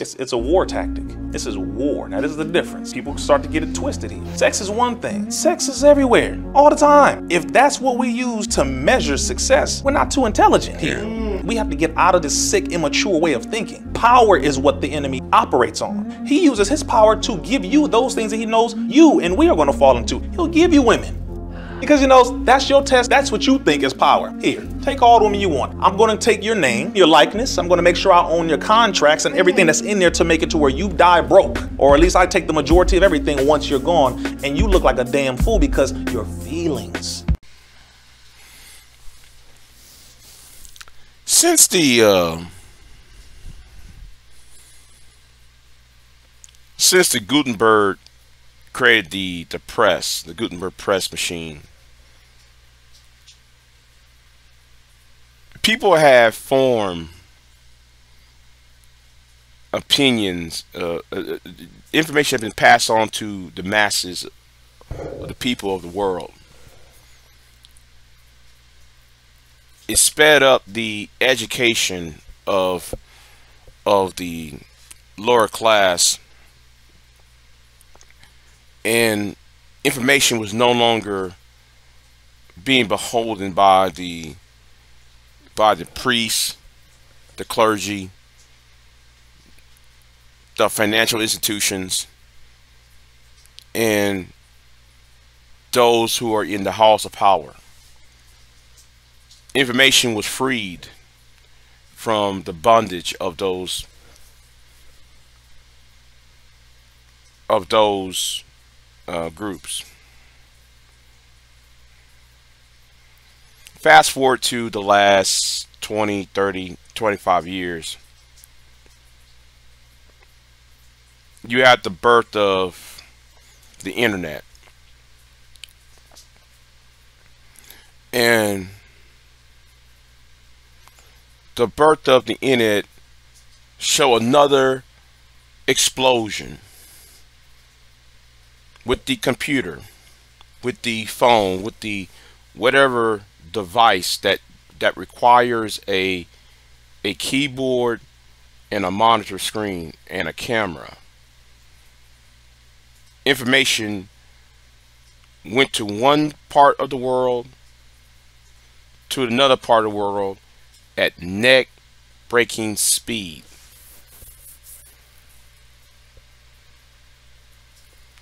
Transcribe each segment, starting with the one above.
It's a war tactic. This is war. Now, this is the difference. People start to get it twisted here. Sex is one thing. Sex is everywhere, all the time. If that's what we use to measure success, we're not too intelligent here. We have to get out of this sick, immature way of thinking. Power is what the enemy operates on. He uses his power to give you those things that he knows you and we are going to fall into. He'll give you women. Because he knows that's your test. That's what you think is power. Here, take all the women you want. I'm going to take your name, your likeness. I'm going to make sure I own your contracts and everything that's in there to make it to where you die broke. Or at least I take the majority of everything once you're gone and you look like a damn fool because your feelings. Since the Gutenberg created the press, the Gutenberg press machine, people have formed opinions. Information has been passed on to the masses of the people of the world. It sped up the education of the lower class, and information was no longer being beholden by the priests, the clergy, the financial institutions, and those who are in the halls of power. Information was freed from the bondage of those groups. Fast forward to the last 20, 30, 25 years. You had the birth of the internet. And the birth of the internet show another explosion with the computer, with the phone, with the whatever device that requires a keyboard and a monitor screen and a camera. Information went to one part of the world to another part of the world at neck-breaking speed.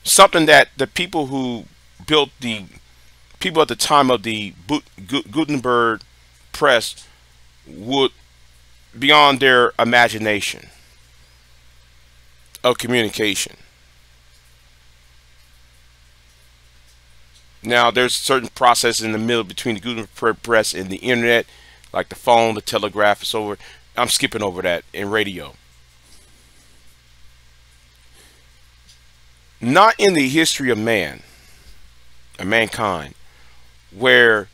Something that the people who built the people at the time of the Gutenberg press would beyond their imagination of communication. Now there's certain processes in the middle between the Gutenberg press and the internet, like the phone, the telegraph, it's over. I'm skipping over that in radio. Not in the history of mankind, where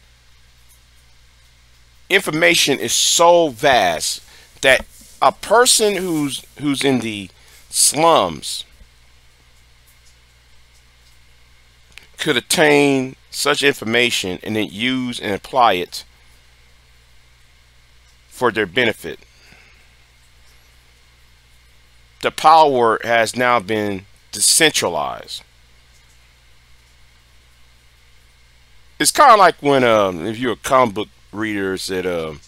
information is so vast that a person who's in the slums could attain such information and then use and apply it for their benefit. The power has now been decentralized. It's kind of like when if you're a comic book reader, that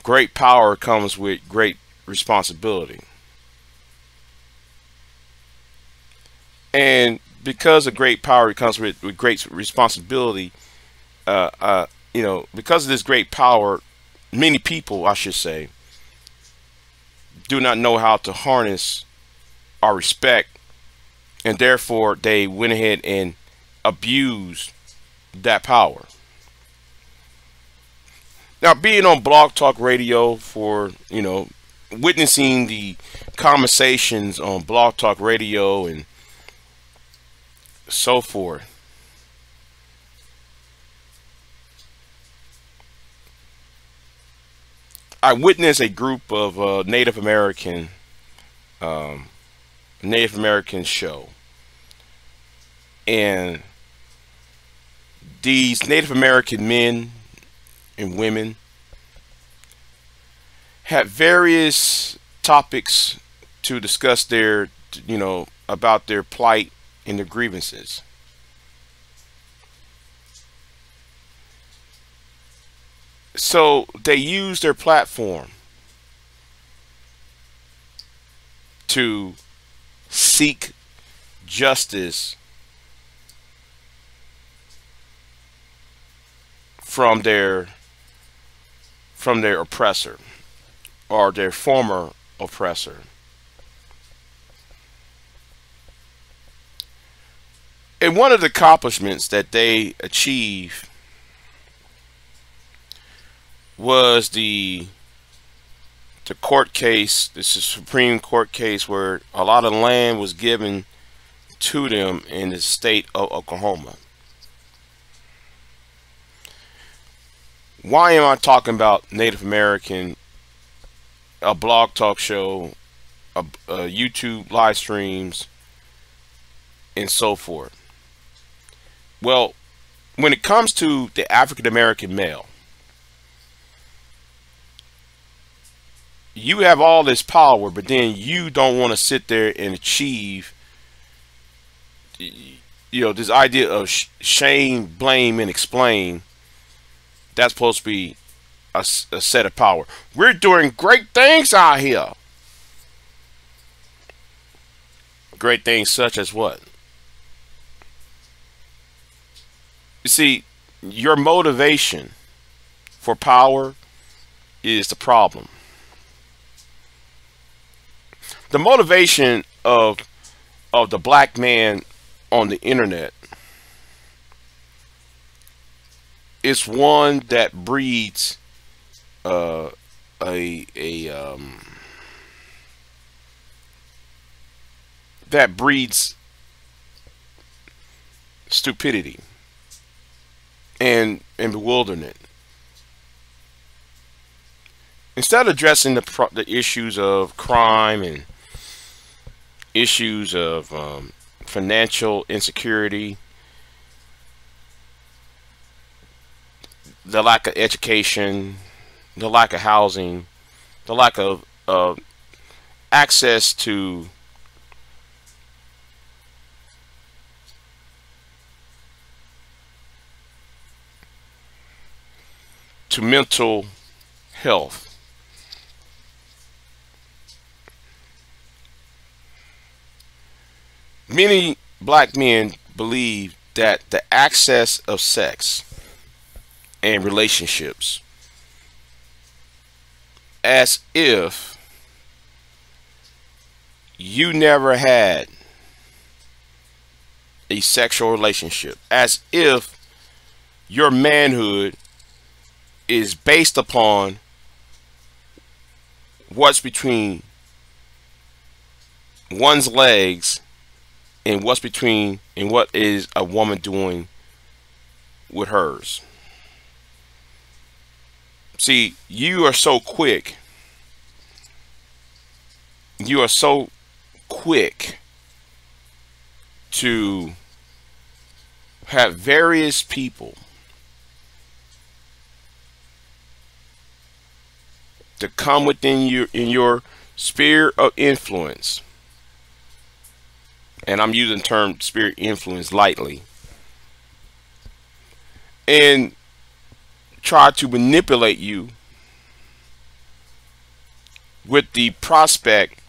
great power comes with great responsibility. And because of great power, it comes with great responsibility. You know, because of this great power, many people, I should say, do not know how to harness or respect, and therefore they went ahead and abused that power. Now, being on Blog Talk Radio for, you know, witnessing the conversations on Blog Talk Radio and so forth, I witnessed a group of Native American show, and these Native American men and women had various topics to discuss their, about their plight and their grievances. So they use their platform to seek justice from their oppressor or their former oppressor. And one of the accomplishments that they achieved was the court case. This is a Supreme Court case where a lot of land was given to them in the state of Oklahoma. Why am I talking about Native American, a blog talk show, a YouTube live streams, and so forth? Well, when it comes to the African American male, you have all this power, but then you don't want to sit there and achieve, this idea of shame, blame, and explain. That's supposed to be a set of power. We're doing great things out here. Great things such as what? You see, your motivation for power is the problem. The motivation of the black man on the internet is one that breeds that breeds stupidity and bewilderment. Instead of addressing the issues of crime and issues of financial insecurity, the lack of education, the lack of housing, the lack of access to mental health. Many black men believe that the access of sex and relationships, as if you never had a sexual relationship, as if your manhood is based upon what's between one's legs and what is a woman doing with hers. See, you are so quick to have various people to come within your sphere of influence, and I'm using the term sphere influence lightly, and try to manipulate you with the prospect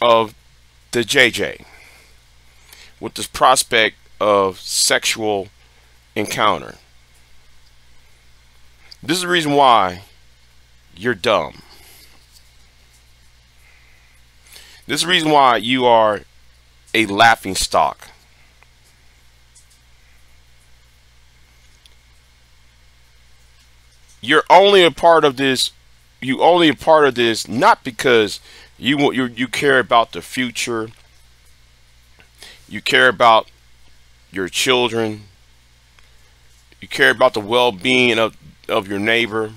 of the JJ, with the prospect of sexual encounter. This is the reason why you're dumb. This is the reason why you are a laughing stock. You're only a part of this. You only a part of this not because you care about the future. You care about your children. You care about the well-being of your neighbor.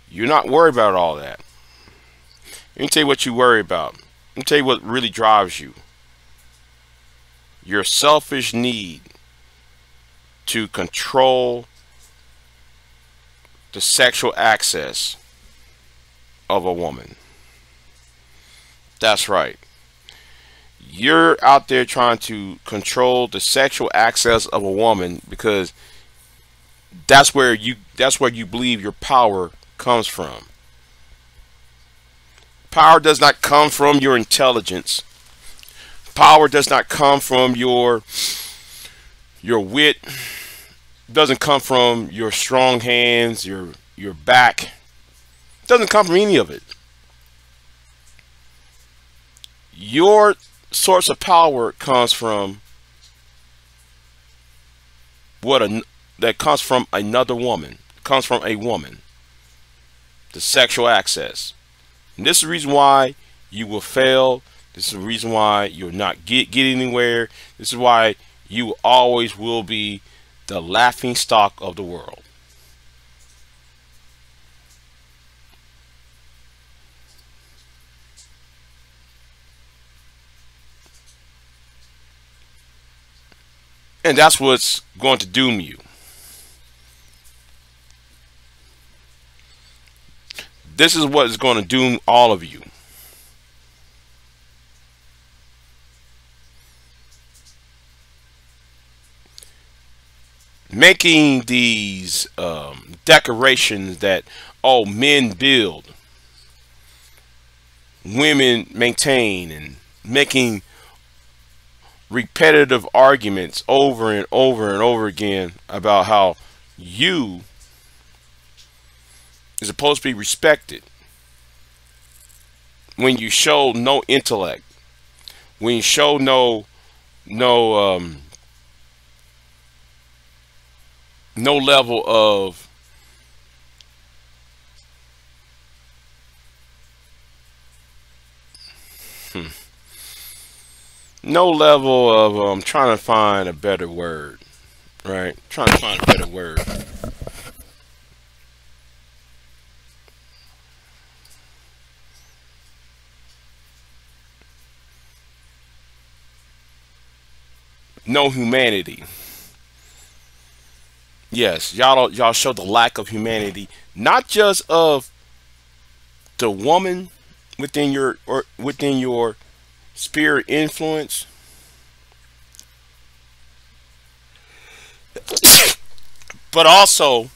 You're not worried about all that. Let me tell you what you worry about. Let me tell you what really drives you. Your selfish need to control the sexual access of a woman. That's right. You're out there trying to control the sexual access of a woman because that's where you believe your power comes from. Power does not come from your intelligence. Power does not come from your wit. It doesn't come from your strong hands, your back. It doesn't come from any of it. Your source of power comes from that comes from another woman. Comes from a woman. The sexual access. And this is the reason why you will fail. This is the reason why you'll not get anywhere. This is why you always will be the laughing stock of the world. And that's what's going to doom you. This is what is going to doom all of you. Making these decorations that, oh, men build, women maintain, and making repetitive arguments over and over and over again about how you is supposed to be respected when you show no intellect, when you show no level of I'm trying to find a better word, right? Trying to find a better word. No humanity. Yes, y'all show the lack of humanity, not just of the woman within your spirit influence, but also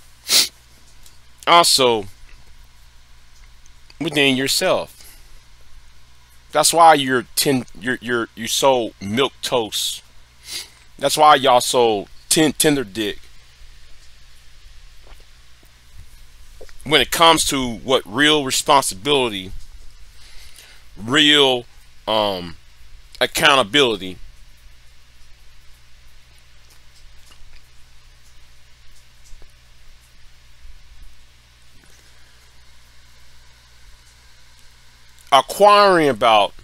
within yourself. That's why you're so milk toast. That's why y'all so tender dick when it comes to what real responsibility, real accountability, acquiring about.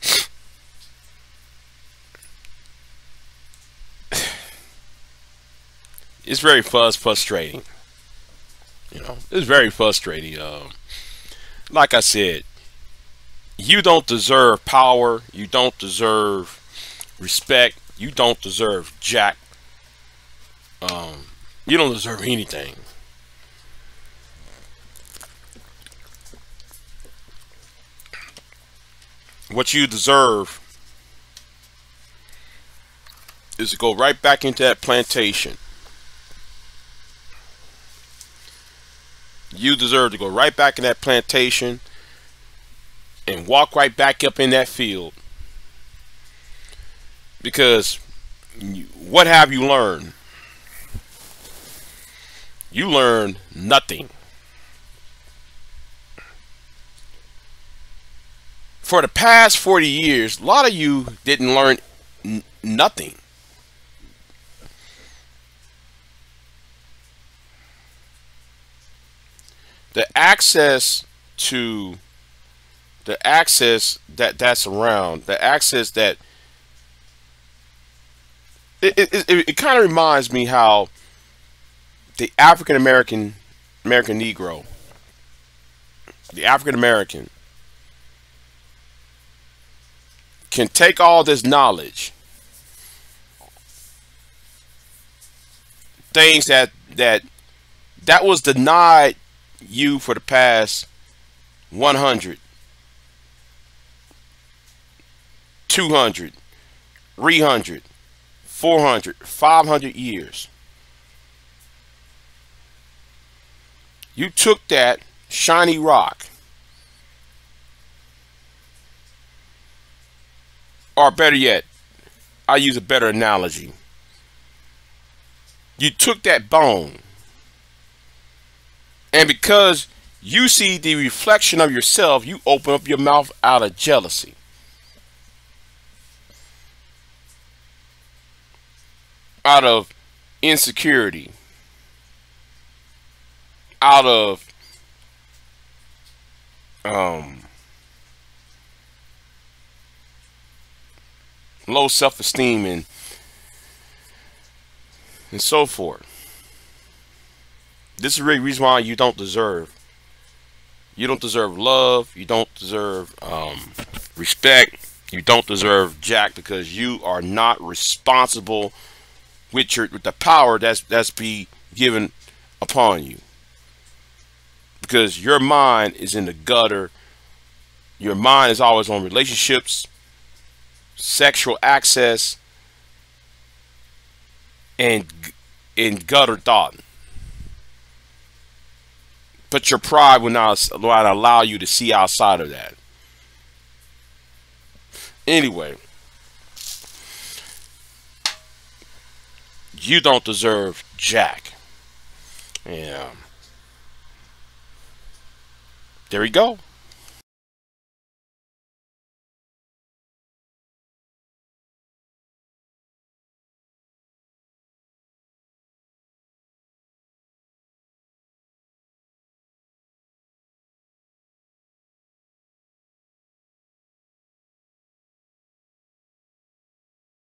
It's very frustrating. You know, it's very frustrating. Like I said, you don't deserve power. You don't deserve respect. You don't deserve jack. You don't deserve anything. What you deserve is to go right back into that plantation. You deserve to go right back in that plantation and walk right back up in that field. Because what have you learned? You learned nothing. For the past 40 years, a lot of you didn't learn nothing. The access that's around, the access that it kind of reminds me how the African American Negro, the African American, can take all this knowledge, things that was denied you for the past 100, 200, 300, 400, 500 years. You took that shiny rock, or better yet, I'll use a better analogy. You took that bone, and because you see the reflection of yourself, you open up your mouth out of jealousy. Out of insecurity. Out of low self-esteem and so forth. This is really the reason why you don't deserve love, you don't deserve respect, you don't deserve jack, because you are not responsible with the power that's be given upon you. Because your mind is in the gutter. Your mind is always on relationships, sexual access, and gutter thought. But your pride will not allow you to see outside of that. Anyway, you don't deserve jack. Yeah. There we go.